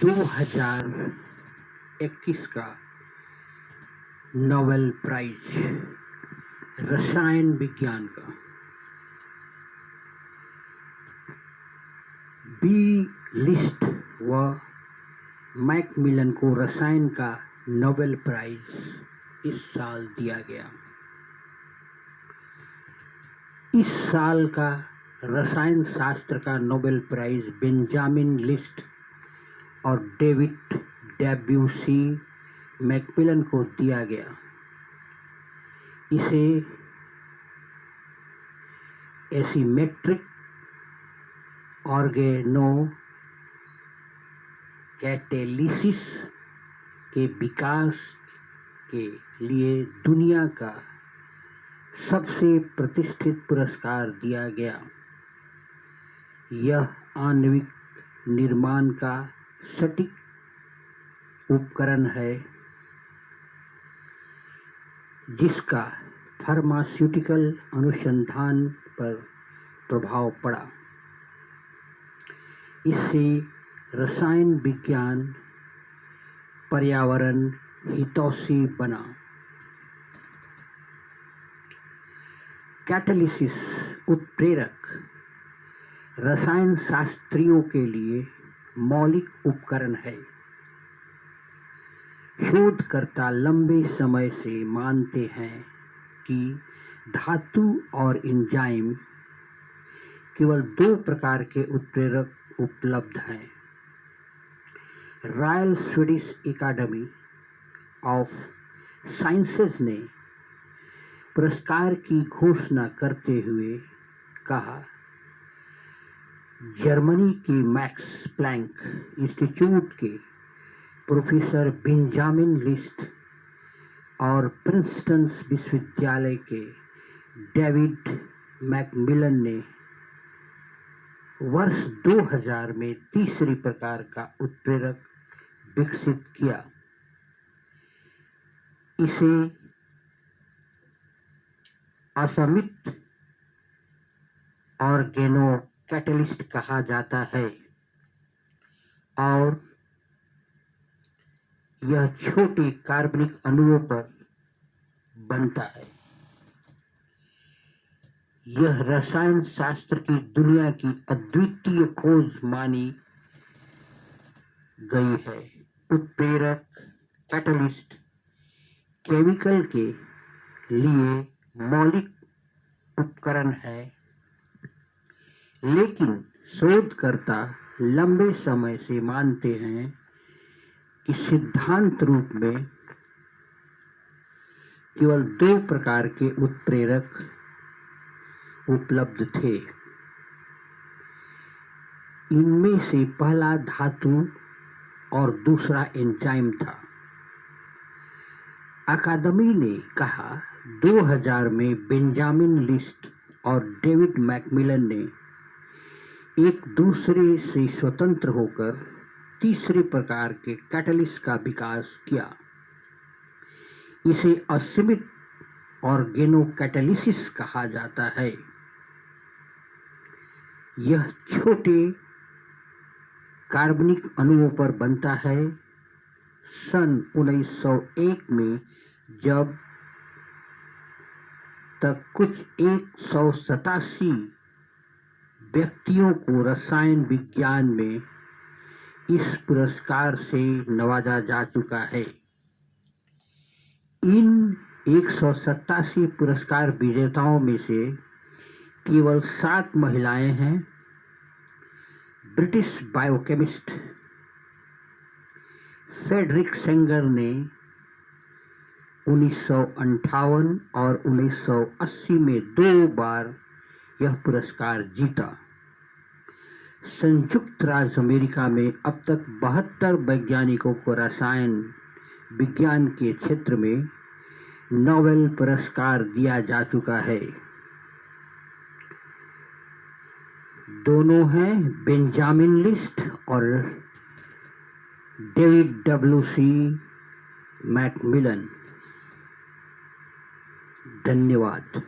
2021 का Nobel prize रसायन विज्ञान का बी लिस्ट व मैकमिलन को रसायन का नोबेल प्राइज इस साल दिया गया। इस साल का रसायन शास्त्र का नोबेल प्राइज बेंजामिन लिस्ट और डेविड डब्ल्यू.सी. मैकमिलन को दिया गया। इसे एसिमेट्रिक ऑर्गेनो कैटेलिसिस के विकास के लिए दुनिया का सबसे प्रतिष्ठित पुरस्कार दिया गया। यह आणविक निर्माण का सटीक उपकरण है जिसका फार्मास्यूटिकल अनुसंधान पर प्रभाव पड़ा। इससे रसायन विज्ञान पर्यावरण हितैषी बना। कैटालिसिस उत्प्रेरक रसायन शास्त्रियों के लिए मौलिक उपकरण है। शोधकर्ता लंबे समय से मानते हैं कि धातु और एंजाइम केवल दो प्रकार के उत्प्रेरक उपलब्ध हैं। Royal Swedish academy of sciences ने पुरस्कार की घोषणा करते हुए कहा, जर्मनी के मैक्स प्लैंक इंस्टीट्यूट के प्रोफेसर बेंजामिन लिस्ट और प्रिंसटन विश्वविद्यालय के डेविड मैकमिलन ने वर्ष 2000 में तीसरी प्रकार का उत्प्रेरक विकसित किया। इसे असमित ऑर्गेनो कैटलिस्ट कहा जाता है और यह छोटे कार्बनिक अणुओं पर बनता है। यह रसायन शास्त्र की दुनिया की अद्वितीय खोज मानी गई है। उत्प्रेरक कैटलिस्ट केमिकल के लिए मौलिक उपकरण है, लेकिन शोधकर्ता लंबे समय से मानते हैं कि सिद्धांत रूप में केवल दो प्रकार के उत्प्रेरक उपलब्ध थे। इनमें से पहला धातु और दूसरा एंजाइम था। अकादमी ने कहा, 2000 में बेंजामिन लिस्ट और डेविड मैकमिलन ने एक दूसरे से स्वतंत्र होकर तीसरे प्रकार के कैटलिस्ट का विकास किया। इसे असीमित ऑर्गेनो कैटालिसिस कहा जाता है। यह छोटे कार्बनिक अणुओं पर बनता है। सन 1901 में जब तक कुछ 187 व्यक्तियों को रसायन विज्ञान में इस पुरस्कार से नवाजा जा चुका है। इन 187 पुरस्कार विजेताओं में से केवल 7 महिलाएं हैं। ब्रिटिश बायोकेमिस्ट फ्रेडरिक सेंगर ने 1958 और 1980 में 2 बार यह पुरस्कार जीता। संयुक्त राज्य अमेरिका में अब तक 72 वैज्ञानिकों को रसायन विज्ञान के क्षेत्र में नोबेल पुरस्कार दिया जा चुका है। दोनों हैं बेंजामिन लिस्ट और डेविड डब्ल्यू.सी. मैकमिलन। धन्यवाद।